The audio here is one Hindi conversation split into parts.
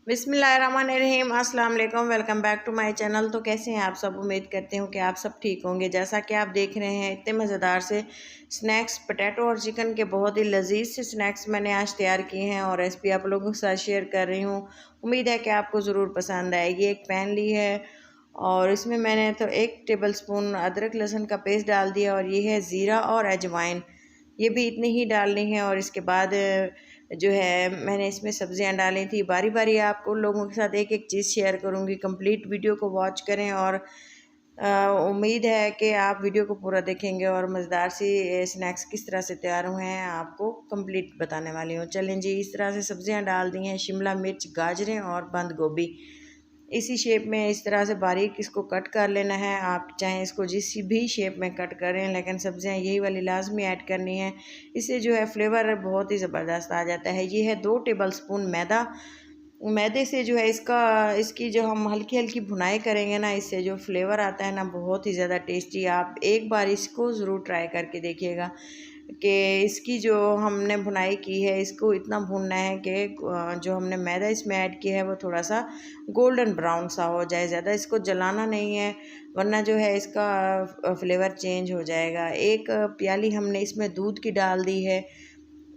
बिस्मिल्लाहिर्रहमानिर्रहीम, अस्सलाम वालेकुम। Welcome back to my channel. तो कैसे हैं आप सब? उम्मीद करती हूँ कि आप सब ठीक होंगे। जैसा कि आप देख रहे हैं, इतने मज़ेदार से स्नैक्स पोटैटो और चिकन के बहुत ही लजीज से स्नैक्स मैंने आज तैयार किए हैं और रेसिपी आप लोगों के साथ शेयर कर रही हूँ। उम्मीद है कि आपको ज़रूर पसंद आएगी। एक पैन ली है और इसमें मैंने तो 1 टेबल स्पून अदरक लहसुन का पेस्ट डाल दिया और ये है ज़ीरा और अजवाइन, ये भी इतनी ही डालनी है। और इसके बाद जो है मैंने इसमें सब्जियां डाली थी। बारी बारी आपको लोगों के साथ एक एक चीज़ शेयर करूंगी। कंप्लीट वीडियो को वॉच करें और उम्मीद है कि आप वीडियो को पूरा देखेंगे और मज़ेदार सी स्नैक्स किस तरह से तैयार हुए हैं आपको कंप्लीट बताने वाली हूँ। चलें जी, इस तरह से सब्जियां डाल दी हैं, शिमला मिर्च, गाजरें और बंद गोभी। इसी शेप में इस तरह से बारीक इसको कट कर लेना है। आप चाहें इसको जिस भी शेप में कट करें, लेकिन सब्जियां यही वाली लाजमी ऐड करनी है। इससे जो है फ्लेवर बहुत ही ज़बरदस्त आ जाता है। ये है 2 टेबल स्पून मैदा। मैदे से जो है इसकी जो हम हल्की हल्की भुनाई करेंगे ना, इससे जो फ्लेवर आता है ना, बहुत ही ज़्यादा टेस्टी। आप एक बार इसको ज़रूर ट्राई करके देखिएगा कि इसकी जो हमने भुनाई की है, इसको इतना भूनना है कि जो हमने मैदा इसमें ऐड किया है वो थोड़ा सा गोल्डन ब्राउन सा हो जाए। ज़्यादा इसको जलाना नहीं है, वरना जो है इसका फ्लेवर चेंज हो जाएगा। 1 प्याली हमने इसमें दूध की डाल दी है।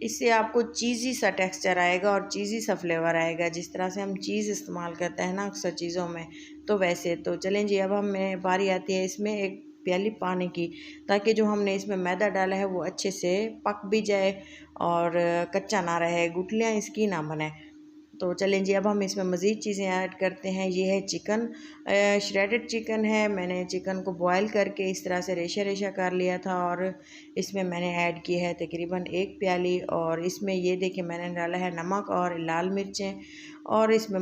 इससे आपको चीज़ी सा टेक्सचर आएगा और चीज़ी सा फ्लेवर आएगा, जिस तरह से हम चीज़ इस्तेमाल करते हैं ना अक्सर चीज़ों में, तो वैसे। तो चलें जी, अब हमें बारी आती है इसमें 1 प्याली पानी की, ताकि जो हमने इसमें मैदा डाला है वो अच्छे से पक भी जाए और कच्चा ना रहे, गुठलियाँ इसकी ना बने। तो चलें जी, अब हम इसमें मज़ीद चीज़ें ऐड करते हैं। ये है चिकन, श्रेडेड चिकन है। मैंने चिकन को बॉयल करके इस तरह से रेशा रेशा कर लिया था और इसमें मैंने ऐड की है तकरीबन 1 प्याली। और इसमें ये देखिए मैंने डाला है नमक और लाल मिर्चें, और इसमें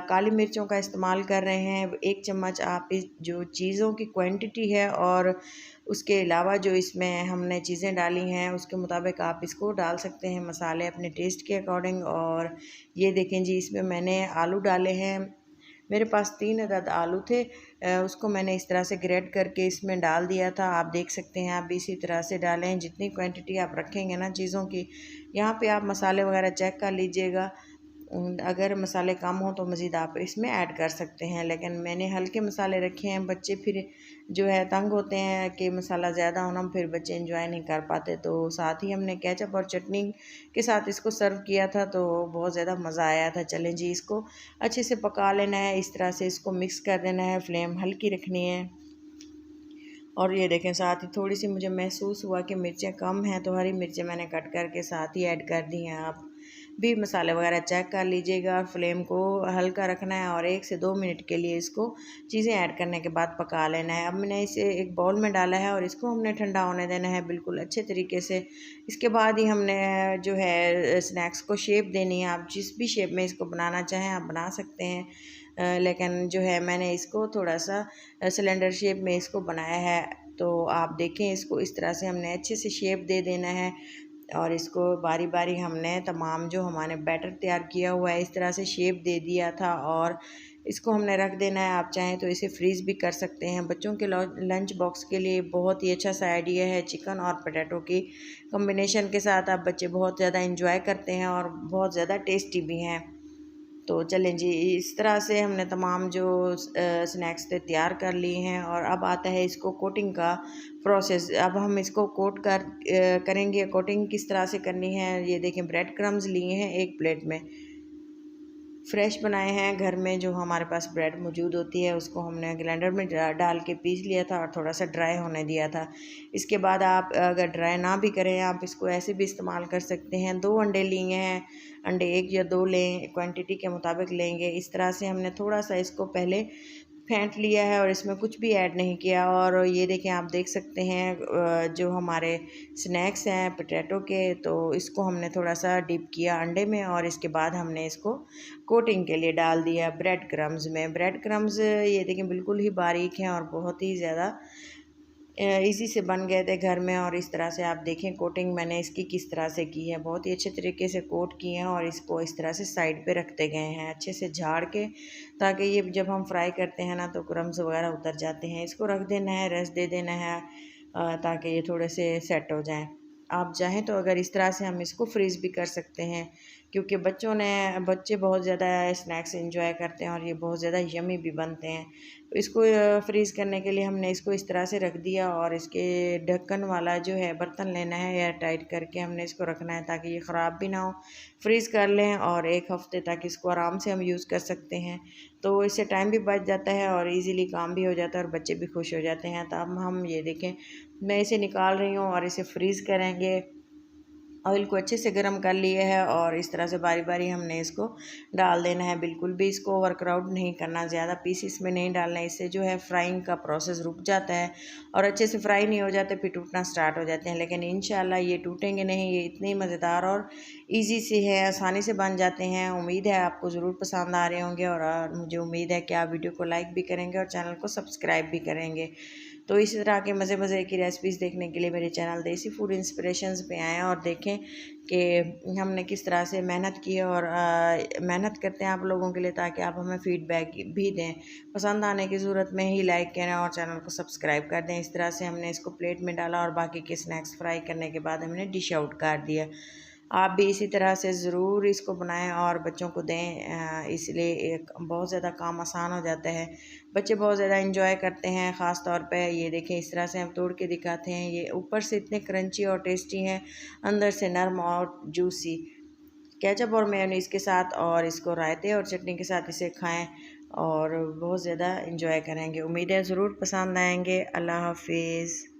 काली मिर्चों का इस्तेमाल कर रहे हैं 1 चम्मच। आप इस जो चीज़ों की क्वांटिटी है और उसके अलावा जो इसमें हमने चीज़ें डाली हैं उसके मुताबिक आप इसको डाल सकते हैं, मसाले अपने टेस्ट के अकॉर्डिंग। और ये देखें जी, इसमें मैंने आलू डाले हैं। मेरे पास 3 अदद आलू थे, उसको मैंने इस तरह से ग्रेट करके इसमें डाल दिया था। आप देख सकते हैं, आप भी इसी तरह से डालें जितनी क्वांटिटी आप रखेंगे ना चीज़ों की। यहाँ पे आप मसाले वगैरह चेक कर लीजिएगा, अगर मसाले कम हो तो मज़ीद आप इसमें ऐड कर सकते हैं, लेकिन मैंने हल्के मसाले रखे हैं। बच्चे फिर जो है तंग होते हैं कि मसाला ज़्यादा होना, फिर बच्चे इंजॉय नहीं कर पाते। तो साथ ही हमने केचप और चटनी के साथ इसको सर्व किया था, तो बहुत ज़्यादा मज़ा आया था। चलें जी, इसको अच्छे से पका लेना है। इस तरह से इसको मिक्स कर देना है, फ्लेम हल्की रखनी है। और ये देखें, साथ ही थोड़ी सी मुझे महसूस हुआ कि मिर्चें कम हैं, तो हरी मिर्चें मैंने कट करके साथ ही ऐड कर दी हैं। आप भी मसाले वगैरह चेक कर लीजिएगा। फ्लेम को हल्का रखना है और 1 से 2 मिनट के लिए इसको चीज़ें ऐड करने के बाद पका लेना है। अब मैंने इसे एक बाउल में डाला है और इसको हमने ठंडा होने देना है बिल्कुल अच्छे तरीके से। इसके बाद ही हमने जो है स्नैक्स को शेप देनी है। आप जिस भी शेप में इसको बनाना चाहें आप बना सकते हैं, लेकिन जो है मैंने इसको थोड़ा सा सिलेंडर शेप में इसको बनाया है। तो आप देखें, इसको इस तरह से हमने अच्छे से शेप दे देना है और इसको बारी बारी हमने तमाम जो हमारे बैटर तैयार किया हुआ है इस तरह से शेप दे दिया था और इसको हमने रख देना है। आप चाहें तो इसे फ्रीज़ भी कर सकते हैं। बच्चों के लंच बॉक्स के लिए बहुत ही अच्छा सा आइडिया है। चिकन और पोटैटो की कॉम्बिनेशन के साथ आप बच्चे बहुत ज़्यादा इंजॉय करते हैं और बहुत ज़्यादा टेस्टी भी हैं। तो चलें जी, इस तरह से हमने तमाम जो स्नैक्स थे तैयार कर लिए हैं। और अब आता है इसको कोटिंग का प्रोसेस। अब हम इसको करेंगे। कोटिंग किस तरह से करनी है, ये देखें, ब्रेड क्रम्स लिए हैं 1 प्लेट में, फ्रेश बनाए हैं। घर में जो हमारे पास ब्रेड मौजूद होती है उसको हमने ग्राइंडर में डाल के पीस लिया था और थोड़ा सा ड्राई होने दिया था। इसके बाद आप अगर ड्राई ना भी करें, आप इसको ऐसे भी इस्तेमाल कर सकते हैं। 2 अंडे लिए हैं, अंडे 1 या 2 लें, क्वांटिटी के मुताबिक लेंगे। इस तरह से हमने थोड़ा सा इसको पहले फेंट लिया है और इसमें कुछ भी ऐड नहीं किया। और ये देखें, आप देख सकते हैं जो हमारे स्नैक्स हैं पोटैटो के, तो इसको हमने थोड़ा सा डिप किया अंडे में और इसके बाद हमने इसको कोटिंग के लिए डाल दिया ब्रेड क्रम्स में। ब्रेड क्रम्स ये देखें बिल्कुल ही बारीक हैं और बहुत ही ज़्यादा इजी से बन गए थे घर में। और इस तरह से आप देखें कोटिंग मैंने इसकी किस तरह से की है, बहुत ही अच्छे तरीके से कोट किए हैं और इसको इस तरह से साइड पे रखते गए हैं अच्छे से झाड़ के, ताकि ये जब हम फ्राई करते हैं ना तो क्रम्स वगैरह उतर जाते हैं। इसको रख देना है, रेस्ट दे देना है ताकि ये थोड़े से सेट हो जाएं। आप चाहें तो अगर इस तरह से हम इसको फ्रीज़ भी कर सकते हैं, क्योंकि बच्चे बहुत ज़्यादा स्नैक्स एंजॉय करते हैं और ये बहुत ज़्यादा यमी भी बनते हैं। तो इसको फ्रीज़ करने के लिए हमने इसको इस तरह से रख दिया और इसके ढक्कन वाला जो है बर्तन लेना है, एयर टाइट करके हमने इसको रखना है ताकि ये ख़राब भी ना हो। फ्रीज़ कर लें और 1 हफ़्ते तक इसको आराम से हम यूज़ कर सकते हैं। तो इससे टाइम भी बच जाता है और ईज़िली काम भी हो जाता है और बच्चे भी खुश हो जाते हैं। तो अब हम ये देखें, मैं इसे निकाल रही हूँ और इसे फ्रीज़ करेंगे। ऑयल को अच्छे से गर्म कर लिए है और इस तरह से बारी बारी हमने इसको डाल देना है। बिल्कुल भी इसको ओवरक्राउड नहीं करना, ज़्यादा पीसेस में नहीं डालना है। इससे जो है फ्राइंग का प्रोसेस रुक जाता है और अच्छे से फ्राई नहीं हो जाते, फिर टूटना स्टार्ट हो जाते हैं। लेकिन इंशाल्लाह ये टूटेंगे नहीं, ये इतने मज़ेदार और ईजी से है, आसानी से बन जाते हैं। उम्मीद है आपको ज़रूर पसंद आ रहे होंगे और मुझे उम्मीद है कि आप वीडियो को लाइक भी करेंगे और चैनल को सब्सक्राइब भी करेंगे। तो इसी तरह के मज़े मज़े की रेसिपीज़ देखने के लिए मेरे चैनल देसी फूड इंस्पिरेशंस पे आएँ और देखें कि हमने किस तरह से मेहनत की है और मेहनत करते हैं आप लोगों के लिए, ताकि आप हमें फ़ीडबैक भी दें। पसंद आने की सूरत में ही लाइक करें और चैनल को सब्सक्राइब कर दें। इस तरह से हमने इसको प्लेट में डाला और बाकी के स्नैक्स फ्राई करने के बाद हमने डिश आउट कर दिया। आप भी इसी तरह से ज़रूर इसको बनाएं और बच्चों को दें, इसलिए एक बहुत ज़्यादा काम आसान हो जाता है। बच्चे बहुत ज़्यादा इंजॉय करते हैं, ख़ास तौर पे ये देखें इस तरह से हम तोड़ के दिखाते हैं। ये ऊपर से इतने क्रंची और टेस्टी हैं, अंदर से नरम और जूसी। केचप और मेयोनीज़ के साथ और इसको रायते और चटनी के साथ इसे खाएं और बहुत ज़्यादा इंजॉय करेंगे। उम्मीद है ज़रूर पसंद आएंगे। अल्लाह हाफिज़।